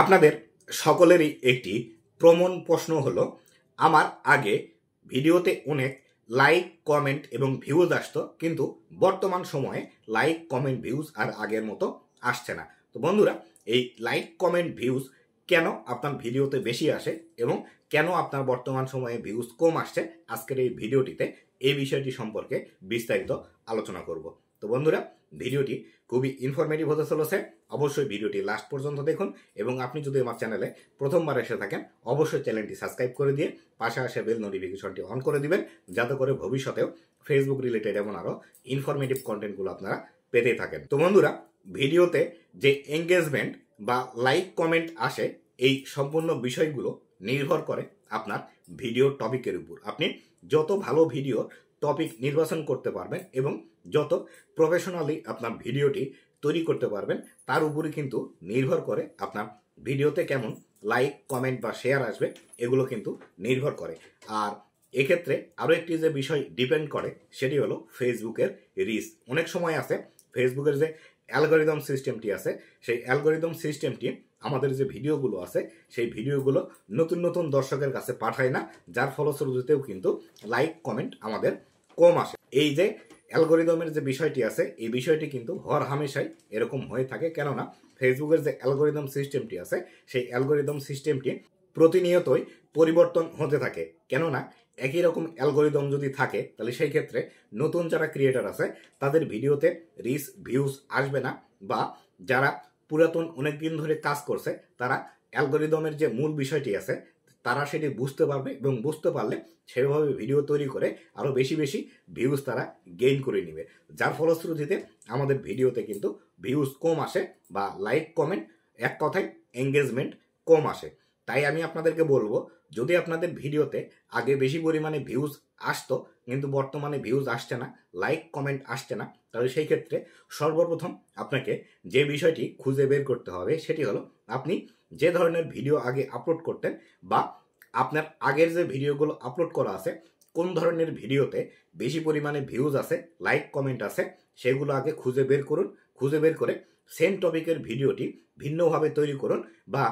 আপনাদের সকলেরই একটি প্রমণ প্রশ্ন হলো, আমার আগে ভিডিওতে অনেক লাইক কমেন্ট এবং ভিউজ আসতো, কিন্তু বর্তমান সময়ে লাইক কমেন্ট ভিউজ আর আগের মতো আসছে না। তো বন্ধুরা, এই লাইক কমেন্ট ভিউজ কেন আপনার ভিডিওতে বেশি আসে এবং কেন আপনার বর্তমান সময়ে ভিউজ কম আসছে, আজকের এই ভিডিওটিতে এই বিষয়টি সম্পর্কে বিস্তারিত আলোচনা করব। তো বন্ধুরা, ভিডিওটি খুবই ইনফরমেটিভ হতে চলেছে। অবশ্যই ভিডিওটি লাস্ট পর্যন্ত দেখুন এবং আপনি যদি আমার চ্যানেলে প্রথমবার এসে থাকেন, অবশ্যই চ্যানেলটি সাবস্ক্রাইব করে দিয়ে পাশে আসে বেল নোটিফিকেশনটি অন করে দিবেন, যাতে করে ভবিষ্যতেও ফেসবুক রিলেটেড এমন আরও ইনফরমেটিভ কন্টেন্টগুলো আপনারা পেতে থাকেন। তো বন্ধুরা, ভিডিওতে যে এঙ্গেজমেন্ট বা লাইক কমেন্ট আসে, এই সম্পূর্ণ বিষয়গুলো নির্ভর করে আপনার ভিডিও টপিকের উপর। আপনি যত ভালো ভিডিও টপিক নির্বাচন করতে পারবেন এবং যত প্রফেশনালি আপনার ভিডিওটি তৈরি করতে পারবেন, তার উপরে কিন্তু নির্ভর করে আপনার ভিডিওতে কেমন লাইক কমেন্ট বা শেয়ার আসবে, এগুলো কিন্তু নির্ভর করে। আর এক্ষেত্রে আরও একটি যে বিষয় ডিপেন্ড করে, সেটি হলো ফেসবুকের রিচ। অনেক সময় আছে ফেসবুকের যে অ্যালগরিদম সিস্টেমটি আছে, সেই অ্যালগরিদম সিস্টেমটি আমাদের যে ভিডিওগুলো আছে, সেই ভিডিওগুলো নতুন নতুন দর্শকের কাছে পাঠায় না, যার ফলশ্রুতিতেও কিন্তু লাইক কমেন্ট আমাদের কম আসে। এই যে অ্যালগরিদমের যে বিষয়টি আছে, এই বিষয়টি কিন্তু হর হামেশাই এরকম হয়ে থাকে। কেননা ফেসবুকের যে অ্যালগরিদম সিস্টেমটি আছে, সেই অ্যালগরিদম সিস্টেমটি প্রতিনিয়তই পরিবর্তন হতে থাকে। কেননা একই রকম অ্যালগরিদম যদি থাকে, তাহলে সেই ক্ষেত্রে নতুন যারা ক্রিয়েটার আছে, তাদের ভিডিওতে রিচ ভিউজ আসবে না, বা যারা পুরাতন অনেক দিন ধরে কাজ করছে, তারা অ্যালগরিদমের যে মূল বিষয়টি আছে, তারা সেটি বুঝতে পারবে এবং বুঝতে পারলে সেভাবে ভিডিও তৈরি করে আরও বেশি বেশি ভিউজ তারা গেইন করে নেবে, যার ফলশ্রুতিতে আমাদের ভিডিওতে কিন্তু ভিউজ কম আসে বা লাইক কমেন্ট, এক কথায় এঙ্গেজমেন্ট কম আসে। তাই আমি আপনাদেরকে বলবো, যদি আপনাদের ভিডিওতে আগে বেশি পরিমাণে ভিউজ আসতো কিন্তু বর্তমানে ভিউজ আসছে না, লাইক কমেন্ট আসছে না, তাহলে সেই ক্ষেত্রে সর্বপ্রথম আপনাকে যে বিষয়টি খুঁজে বের করতে হবে, সেটি হলো আপনি যে ধরনের ভিডিও আগে আপলোড করতেন বা আপনার আগের যে ভিডিওগুলো আপলোড করা আছে, কোন ধরনের ভিডিওতে বেশি পরিমাণে ভিউজ আছে, লাইক কমেন্ট আছে, সেগুলো আগে খুঁজে বের করুন। খুঁজে বের করে সেম টপিকের ভিডিওটি ভিন্নভাবে তৈরি করুন বা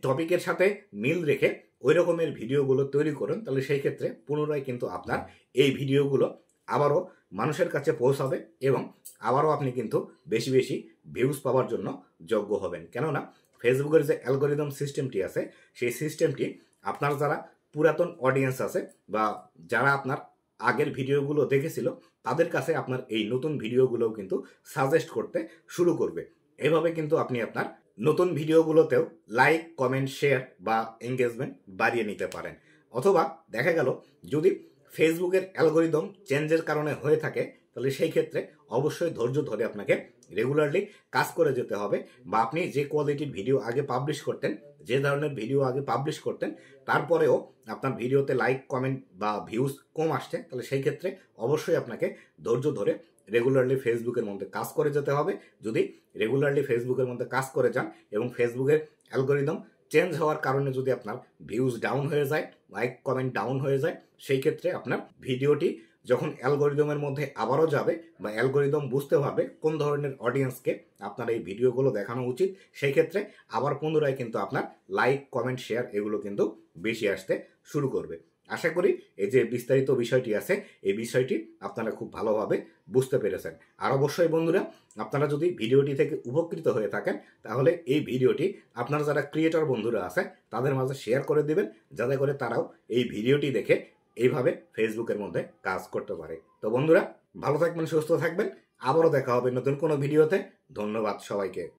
টপিকের সাথে মিল রেখে ওই রকমের ভিডিওগুলো তৈরি করুন। তাহলে সেই ক্ষেত্রে পুনরায় কিন্তু আপনার এই ভিডিওগুলো আবারও মানুষের কাছে পৌঁছাবে এবং আবারও আপনি কিন্তু বেশি বেশি ভিউজ পাওয়ার জন্য যোগ্য হবেন। কেননা ফেসবুকের যে অ্যালগরিদম সিস্টেমটি আছে, সেই সিস্টেমটি আপনার যারা পুরাতন অডিয়েন্স আছে বা যারা আপনার আগের ভিডিওগুলো দেখেছিল, তাদের কাছে আপনার এই নতুন ভিডিওগুলোও কিন্তু সাজেস্ট করতে শুরু করবে। এভাবে কিন্তু আপনি আপনার নতুন ভিডিওগুলোতেও লাইক কমেন্ট শেয়ার বা এঙ্গেজমেন্ট বাড়িয়ে নিতে পারেন। অথবা দেখা গেল যদি ফেসবুকের অ্যালগরিদম চেঞ্জের কারণে হয়ে থাকে, তাহলে সেই ক্ষেত্রে অবশ্যই ধৈর্য ধরে আপনাকে রেগুলারলি কাজ করে যেতে হবে। বা আপনি যে কোয়ালিটির ভিডিও আগে পাবলিশ করতেন, যে ধরনের ভিডিও আগে পাবলিশ করতেন, তারপরেও আপনার ভিডিওতে লাইক কমেন্ট বা ভিউজ কম আসছে, তাহলে সেই ক্ষেত্রে অবশ্যই আপনাকে ধৈর্য ধরে রেগুলারলি ফেসবুকের মধ্যে কাজ করে যেতে হবে। যদি রেগুলারলি ফেসবুকের মধ্যে কাজ করে যান এবং ফেসবুকের অ্যালগরিদম চেঞ্জ হওয়ার কারণে যদি আপনার ভিউজ ডাউন হয়ে যায়, লাইক কমেন্ট ডাউন হয়ে যায়, সেই ক্ষেত্রে আপনার ভিডিওটি যখন অ্যালগরিদমের মধ্যে আবারও যাবে বা অ্যালগরিদম বুঝতে পারবে কোন ধরনের অডিয়েন্সকে আপনার এই ভিডিওগুলো দেখানো উচিত, সেই ক্ষেত্রে আবার পুনরায় কিন্তু আপনার লাইক কমেন্ট শেয়ার এগুলো কিন্তু বেশি আসতে শুরু করবে। আশা করি এই যে বিস্তারিত বিষয়টি আছে, এই বিষয়টি আপনারা খুব ভালোভাবে বুঝতে পেরেছেন। আর অবশ্যই বন্ধুরা, আপনারা যদি ভিডিওটি থেকে উপকৃত হয়ে থাকেন, তাহলে এই ভিডিওটি আপনার যারা ক্রিয়েটর বন্ধুরা আছে তাদের মাঝে শেয়ার করে দিবেন, যাতে করে তারাও এই ভিডিওটি দেখে এইভাবে ফেসবুকের মধ্যে কাজ করতে পারে। তো বন্ধুরা, ভালো থাকবেন, সুস্থ থাকবেন, আবারও দেখা হবে নতুন কোনো ভিডিওতে। ধন্যবাদ সবাইকে।